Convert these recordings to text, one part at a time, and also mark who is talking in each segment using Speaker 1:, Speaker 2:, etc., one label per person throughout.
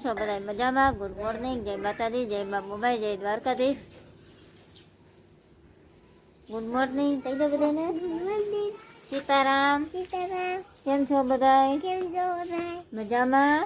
Speaker 1: છો બધા મજામાં? ગુડ મોર્નિંગ, જય માતાજી, જય મા મોબાઈ, જય દ્વારકાધીશ. ગુડ મોર્નિંગ કહી દો બધાને. સીતારામ. કેમ છો બધા? મજામાં?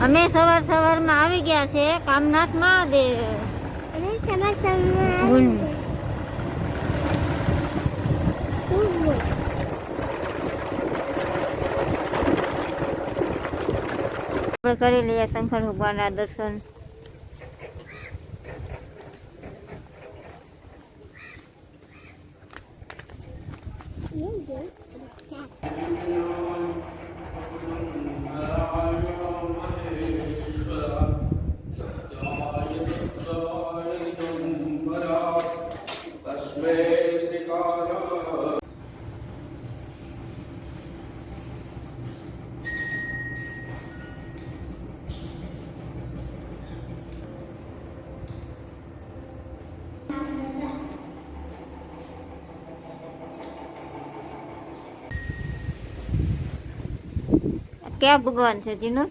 Speaker 1: અમે સવારમાં આવી ગયા છે કામનાથ મહાદેવ. આપણે કરી લઈએ શંકર ભગવાનના દર્શન. ક્યાં ભગવાન છે જીનુ?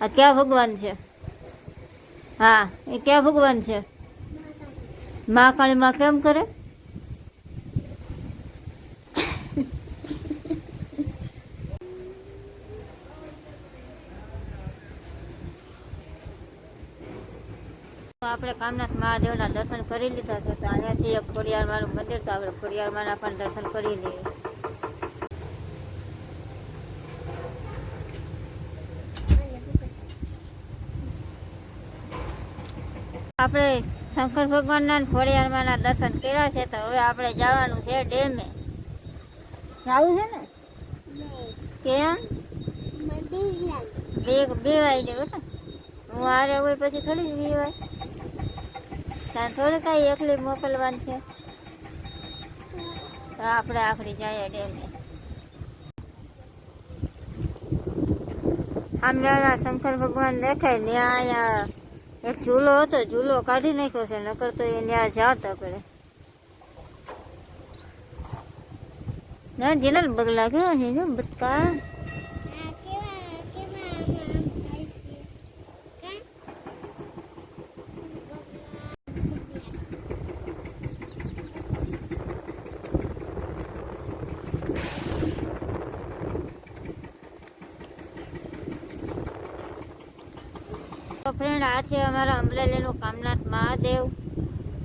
Speaker 1: આ ક્યાં ભગવાન છે? હા, એ ક્યાં ભગવાન છે? મહાકાળી માં કેમ કરે? આપણે કામનાથ મહાદેવના દર્શન કરી લીધા છે. તો અહીંયાથી એક ખોડિયારમાંનું મંદિર, તો આપણે ખોડિયારમાંના પણ દર્શન કરી લઈએ. આપણે શંકર ભગવાનના ખોડિયારમાંના દર્શન કર્યા છે. તો હવે આપણે જવાનું છે ડેમે. જવું છે ને? કેમ? બે વાઈ દેવું ને. હું હારે હોય પછી થોડી જ બીવાય. ત્યાં થોડી કાંઈ એકલી મોકલવાની છે. તો આપણે આખરી જઈએ ડેમે. સામે શંકર ભગવાન દેખાય ને અહીંયા એક ઝૂલો હતો, ઝૂલો કાઢી નાખ્યો છે, નકર તો એ ત્યાં જાત આપણે. ના જીનલ બગલા કેવો છે જો બચકા. તો ફ્રેન્ડ, આ છે અમારા અમરેલીનું કામનાથ મહાદેવ.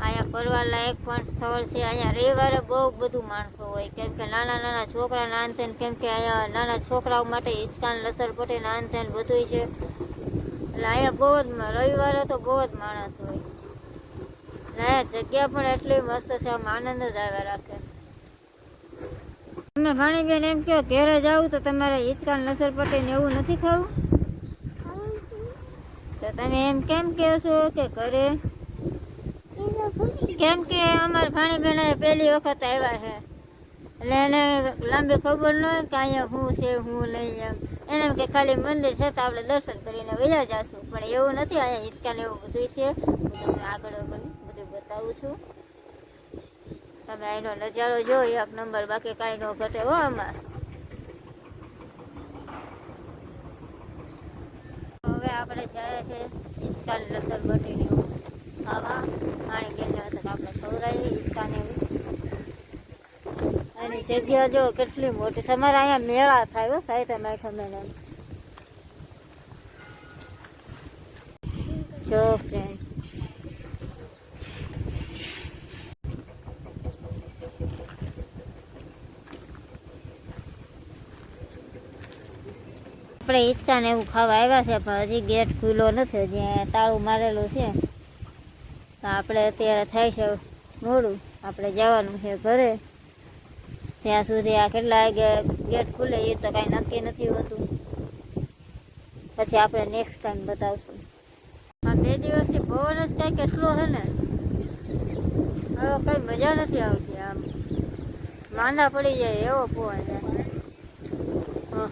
Speaker 1: અહીંયા ફરવા લાયક પણ સ્થળ છે. અહીંયા રવિવારે બહુ બધું માણસો હોય, કેમ કે નાના છોકરા નાનતેન, કેમ કે અહીંયા નાના છોકરાઓ માટે હિંચકાન લસરપટ્ટી નાનતેન બધું છે. એટલે અહીંયા બહુ જ રવિવારે તો બહુ જ માણસ હોય. અહીંયા જગ્યા પણ એટલી મસ્ત છે, આમ આનંદ જ આવ્યા રાખે. તમે ભાણીબેન એમ કહો ઘેરે જાવ તો તમારે હિંચકાન લસરપટ્ટી ને એવું નથી ખાવું? તો તમે એમ કેમ કહો છો કે ઘરે? કેમ કે અમારા ભાણીબેન પહેલી વખત આવ્યા છે, એટલે એને લાંબી ખબર ન હોય કે અહીંયા શું છે શું નહીં. એને એમ કે ખાલી મંદિર છે તો આપણે દર્શન કરીને વયા જશું, પણ એવું નથી. અહીંયા હિંચકાન એવું બધું છે. હું તમને આગળ બધું બતાવું છું. તમે અહીંનો નજારો જો, એક નંબર. બાકી કાંઈ ન ઘટે હો આમાં. હવે આપણે જાય છે હિંચકાન લસરપટ્ટીને ખાવા. પાણી ગેલે હતા આપણે ખવડાવીએ હિંચકાન એવું. એની જગ્યા જો કેટલી મોટી છે. અમારે અહીંયા મેળા થાય હો, સાહિત્ય મહિના. જો ફ્રેન્ડ, આપણે હિંચકાને એવું ખાવા આવ્યા છે, પણ હજી ગેટ ખુલ્લો નથી, હજી તાળું મારેલું છે. તો આપણે અત્યારે થાય છે મોડું, આપણે જવાનું છે ઘરે. ત્યાં સુધી આ કેટલા વાગે ગેટ ખુલે એ તો કાંઈ નક્કી નથી હોતું. પછી આપણે નેક્સ્ટ ટાઈમ બતાવશું. આ 2 દિવસથી પવન જ કાંઈ કેટલો છે ને, હવે કંઈ મજા નથી આવતી. આમ માંદા પડી જાય એવો પવન છે. હા,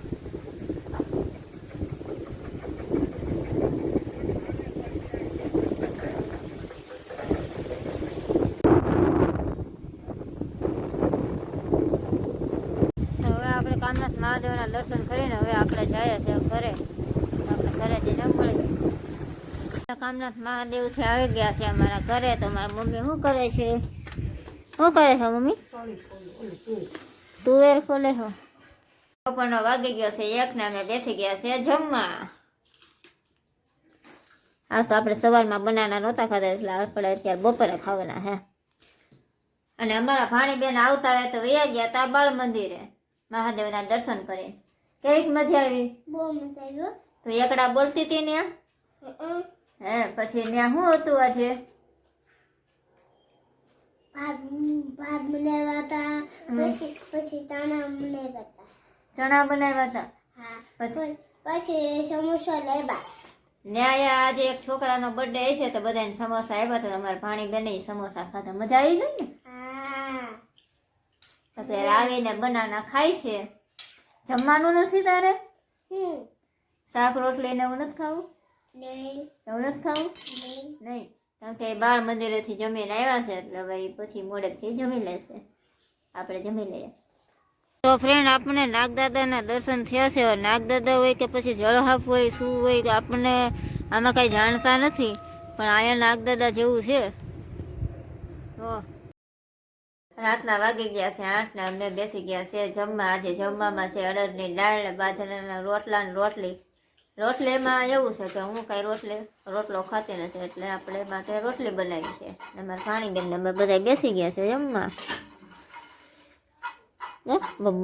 Speaker 1: કામનાથ મહાદેવના દર્શન કરીને હવે આપણે જઈએ છીએ ઘરે. આપણે ઘરે જઈને મળી કામનાથ મહાદેવથી આવી ગયા છે અમારા ઘરે. તો મારા મમ્મી શું કરે છે? શું કરે છે મમ્મી? તુવેર ખોલે છો? બપોરનો વાગી ગયો છે 1 ને અમે બેસી ગયા છે જમવા. આ તો આપણે સવારમાં બનાના નહોતા ખાધા એટલે આપણે અત્યારે બપોરે ખાવાના હે. અને અમારા ભાણીબેન આવતા હોય તો વયા ગયા તા બાળ મંદિરે મહાદેવના દર્શન કરી. કેવીક મજા આવી? બહુ મજા આવી. તો એકડા બોલતી હતી ને? હે પછી ત્યાં શું હતું આજે? ભાત બનાવ્યા હતા. પછી ચણા બનાવ્યા હતા. પછી સમોસા લાવ્યા. ન્યાય આજે એક છોકરાનો બર્થડે છે તો બધાને સમોસા આવ્યા હતા. અમારા ભાણીબેન સમોસા ખાધા. મજા આવી ગઈ ને? અત્યારે આવીને બનાના ખાય છે. જમવાનું નથી તારે? શાક રોટલી ને એવું નથી ખાવું? એવું નથી ખાવું? નહીં. કેમ કે બાળ મંદિરેથી જમીને આવ્યા છે એટલે ભાઈ પછી મોડેકથી જમી લેશે. આપણે જમી લઈએ. તો ફ્રેન્ડ આપણે નાગદાદાના દર્શન થયા છે. નાગદાદા હોય કે પછી જળહાફ હોય શું હોય કે આપણને આમાં કાંઈ જાણતા નથી, પણ અહીંયા નાગદાદા જેવું છે. રાતના વાગી ગયા છે 8 ને અમે બેસી ગયા છે જમવા. આજે જમવામાં છે અડદની દાળ ને બાજરાના રોટલા ને રોટલી. રોટલીમાં એવું છે કે હું કાંઈ રોટલો ખાતી નથી એટલે આપણે માટે રોટલી બનાવી છે. અમારા ભાણીબેન અમે બધા બેસી ગયા છે જમવા.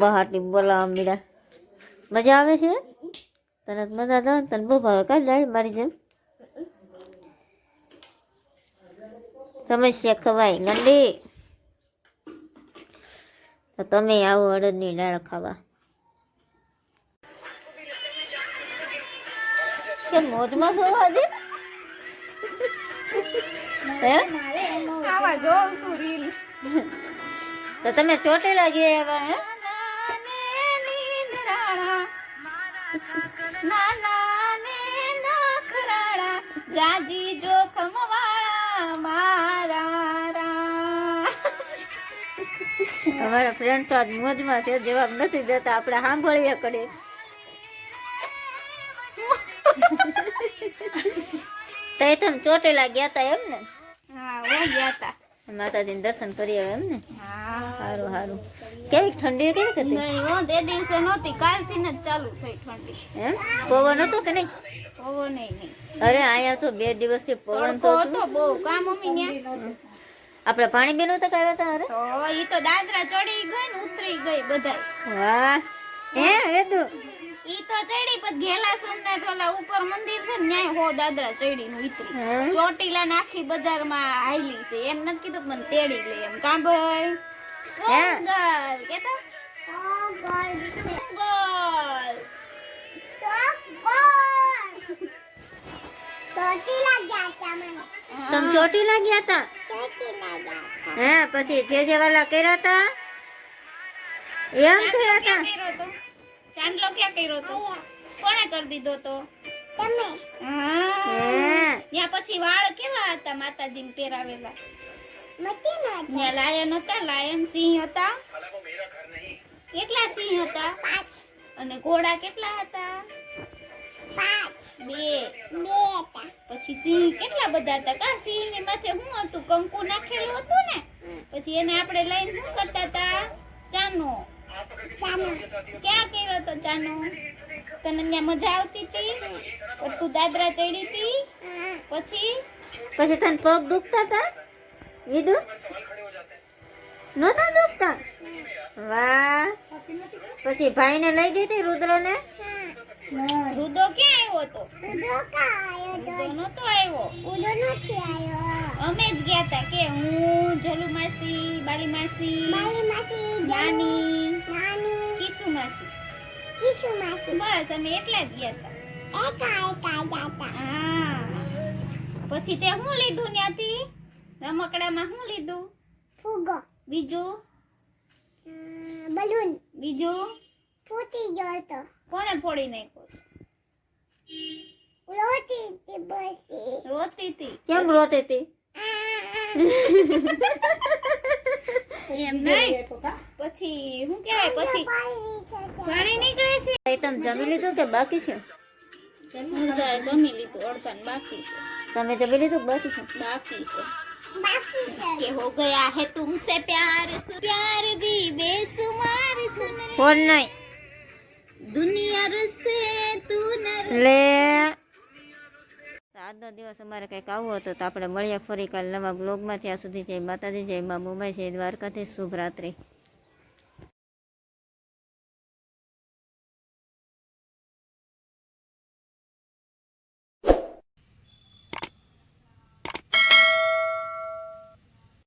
Speaker 1: બહાટી બોલાવા મીરા મજા આવે છે? તને મજા આવે? તને બહુ ભાવે કાઢ જાય મારી જેમ? સમસ્યા ખવાય ગંદી. તો તમે આવો અડદની દાળ ખાવા. કે મોજમાં છો આજે?
Speaker 2: આવા જોઉં છું રીલ્સ.
Speaker 1: તો તમે ચોટેલા ગયા એવા હે?
Speaker 2: જાજી જોખમ વાળા મારા.
Speaker 1: અમારા ફ્રેન્ડ તો આજ મોજમાં છે, જવાબ નથી દેતા, આપણે સાંભળીએ કરીએ. તો તમે ચોટેલા ગયા તા એમ ને?
Speaker 2: હા હું ગયા તા.
Speaker 1: માતાજીને દર્શન કરી આવે એમ ને?
Speaker 2: હા
Speaker 1: સારું સારું. કેવી ઠંડી કેવી હતી?
Speaker 2: નહીં હો તે દિવસે નહોતી, કાલથી જ ચાલુ થઈ ઠંડી.
Speaker 1: એમ પવન હતો કે નહીં?
Speaker 2: પવન નહીં.
Speaker 1: અરે અહીંયા તો 2 દિવસથી પવન તો
Speaker 2: હતો બહુ. કા મમ્મી ન્યા
Speaker 1: આપણે પાણી બેનો તો કાવ્યા હતા. અરે
Speaker 2: તો ઈ તો દાદરા ચડી ગઈ ને ઉતરી ગઈ બધાય.
Speaker 1: વાહ હે વેદુ
Speaker 2: ઈ તો ચડી પછી ઘેલા સોમનાથ ઓલા ઉપર મંદિર છે ને ન્યાય હો દાદરા ચડી નું ઉતરી. ચોટીલા નાખી બજારમાં આયલી છે એમ નથી કીધું મને તેડી લે એમ. કા ભાઈ સ્ટ્રોંગ ગર્લ કેતો
Speaker 1: તમે ચોટીલા ગયા તા? હે પછી જે વાલા કર્યા તા એમ કર્યા તા?
Speaker 2: ચાંદલો ક્યાં કર્યો તો? કોણે કરી દીધો તો?
Speaker 1: તમે.
Speaker 2: ત્યાં પછી વાળ કેવા હતા માતાજીને પહેરાવેલા? ત્યાં લાયન હતા, લાયન સિંહ હતા. કેટલા સિંહ હતા? 5. અને ઘોડા કેટલા હતા? 2. પછી સિંહ કેટલા બધા હતા? કા સિંહ ની માથે શું હતું? કંકુ નાખેલું હતું ને. પછી એને આપણે લઈને શું કરતા હતા? ચાનો. ક્યાં કર્યો તો ચાનો? તને ત્યાં મજા આવતી હતી? તું દાદરા ચડી હતી? પછી
Speaker 1: તને પગ દુખતા હતા? વિદુ નહોતા દુખતા? વાહ. પછી ભાઈને લઈ ગઈ હતી રુદ્રને?
Speaker 2: રુદો ક્યાં આવ્યો તો? રુદો નતો આવ્યો. અમે જ ગયા હતા કે હું, જલુ માસી, બાલી માસી, નાની, કિસુ માસી. બસ અમે એટલા જ ગયા હતા. હા. પછી તે શું લીધું ત્યાંથી? રમકડામાં શું લીધું? ફુગ્ગો. બીજું? બલૂન. બીજું? ફૂટી ગયો તો. કોણે ફોડી નાખ્યો? રોતી હતી.
Speaker 1: કેમ રોતી હતી?
Speaker 2: એમ નહીં પછી શું કહેવાય પછી પાણી નીકળે છે
Speaker 1: એ તમે જમી લીધું કે બાકી છે?
Speaker 2: અડધા જમી લીધું અડધા બાકી છે
Speaker 1: તમે જમી લીધું કે બાકી છે?
Speaker 2: बाकी से के हो गया है तुमसे प्यार प्यार भी बेसुमार सुन ले
Speaker 1: ફોન નહીં
Speaker 2: दुनिया रसे तू न
Speaker 1: લે. આજનો દિવસ અમારે કંઈક આવું હતો તો આપણે મળીએ ફરી કાલ નવા બ્લોગમાં. ત્યાં સુધી જય માતાજી, જય મા મોબાઈ, જય દ્વારકાથી, શુભ રાત્રિ.